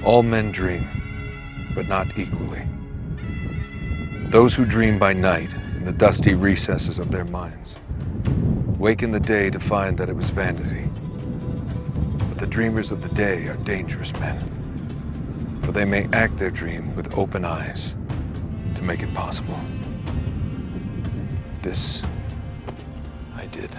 All men dream, but not equally. Those who dream by night in the dusty recesses of their minds wake in the day to find that it was vanity. But the dreamers of the day are dangerous men, for they may act their dream with open eyes to make it possible. This I did.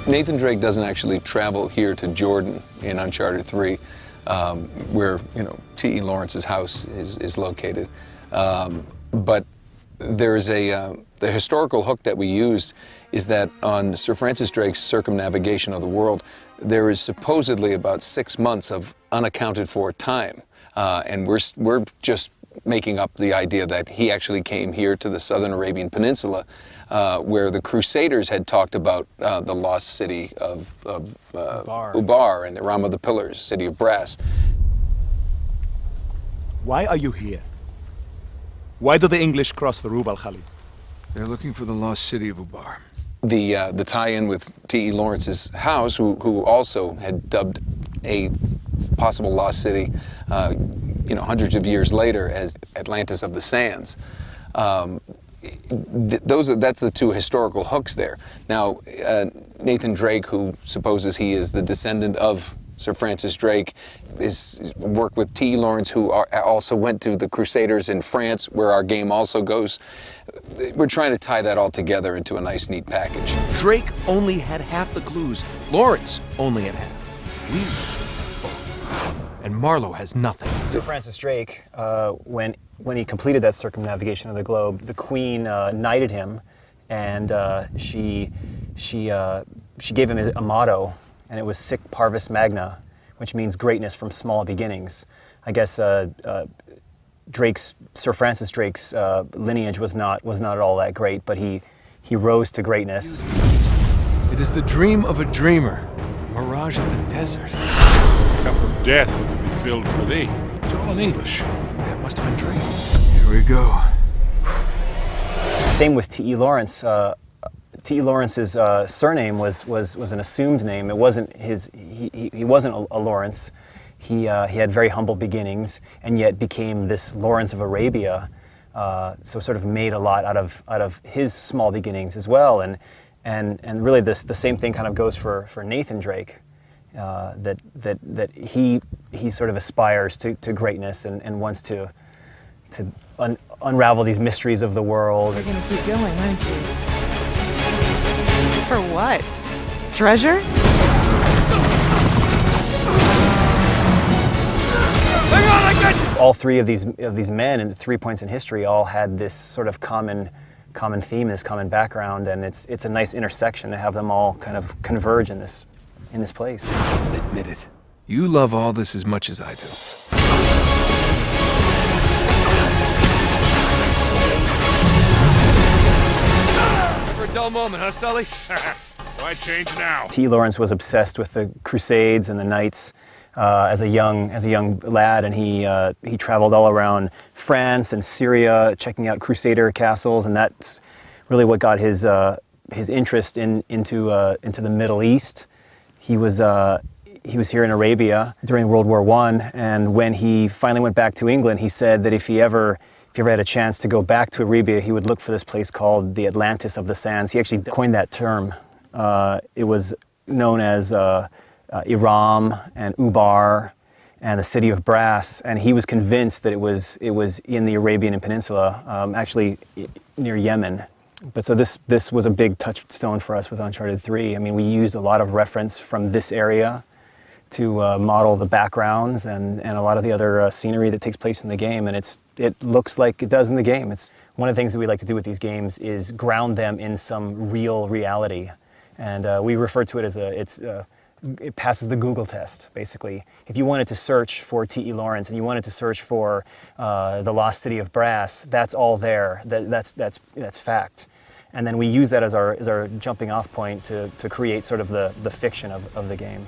Nathan Drake doesn't actually travel here to Jordan in Uncharted 3, where T.E. Lawrence's house is located. But there's the historical hook that we used is that on Sir Francis Drake's circumnavigation of the world, there is supposedly about 6 months of unaccounted for time, and we're just making up the idea that he actually came here to the southern Arabian Peninsula, where the Crusaders had talked about the lost city of Ubar and the Ram of the Pillars, city of brass. Why are you here? Why do the English cross the Rub al-Khali? They're looking for the lost city of Ubar. The tie-in with T.E. Lawrence's house, who also had dubbed a possible lost city, hundreds of years later as Atlantis of the Sands. That's the two historical hooks there. Now, Nathan Drake, who supposes he is the descendant of Sir Francis Drake, is worked with T.E. Lawrence, who also went to the Crusaders in France, where our game also goes. We're trying to tie that all together into a nice, neat package. Drake only had half the clues. Lawrence only had half. We and Marlowe has nothing. Sir Francis Drake, when he completed that circumnavigation of the globe, the Queen knighted him, and she gave him a motto, and it was Sic Parvis Magna, which means greatness from small beginnings. I guess Sir Francis Drake's lineage was not at all that great, but he rose to greatness. It is the dream of a dreamer, mirage of the desert. Cup of death will be filled for thee. It's all in English. That must have been Drake. Here we go. Same with T.E. Lawrence. T.E. Lawrence's surname was an assumed name. It wasn't his. He wasn't a Lawrence. He had very humble beginnings, and yet became this Lawrence of Arabia. So sort of made a lot out of his small beginnings as well. And really the same thing kind of goes for Nathan Drake. That he sort of aspires to greatness and wants to unravel these mysteries of the world. You're gonna keep going, aren't you? For what? Treasure? Hang on, I got you! All three of these men at 3 points in history all had this sort of common theme, this common background, and it's a nice intersection to have them all kind of converge in this place. Admit it. You love all this as much as I do. Never a dull moment, huh, Sully? Why change now? T. Lawrence was obsessed with the Crusades and the Knights as a young lad, and he traveled all around France and Syria, checking out Crusader castles, and that's really what got his interest into the Middle East. He was here in Arabia during World War I, and when he finally went back to England, he said that if he ever had a chance to go back to Arabia, he would look for this place called the Atlantis of the Sands. He actually coined that term. It was known as Iram and Ubar and the city of brass, and he was convinced that it was in the Arabian Peninsula, actually near Yemen. But so this was a big touchstone for us with Uncharted 3. I mean, we used a lot of reference from this area to model the backgrounds and a lot of the other scenery that takes place in the game, and it looks like it does in the game. It's one of the things that we like to do with these games is ground them in some real reality, and we refer to it as it passes the Google test, basically. If you wanted to search for T.E. Lawrence and you wanted to search for the lost city of brass, that's all there. That's fact. And then we use that as our jumping off point to create sort of the fiction of the game.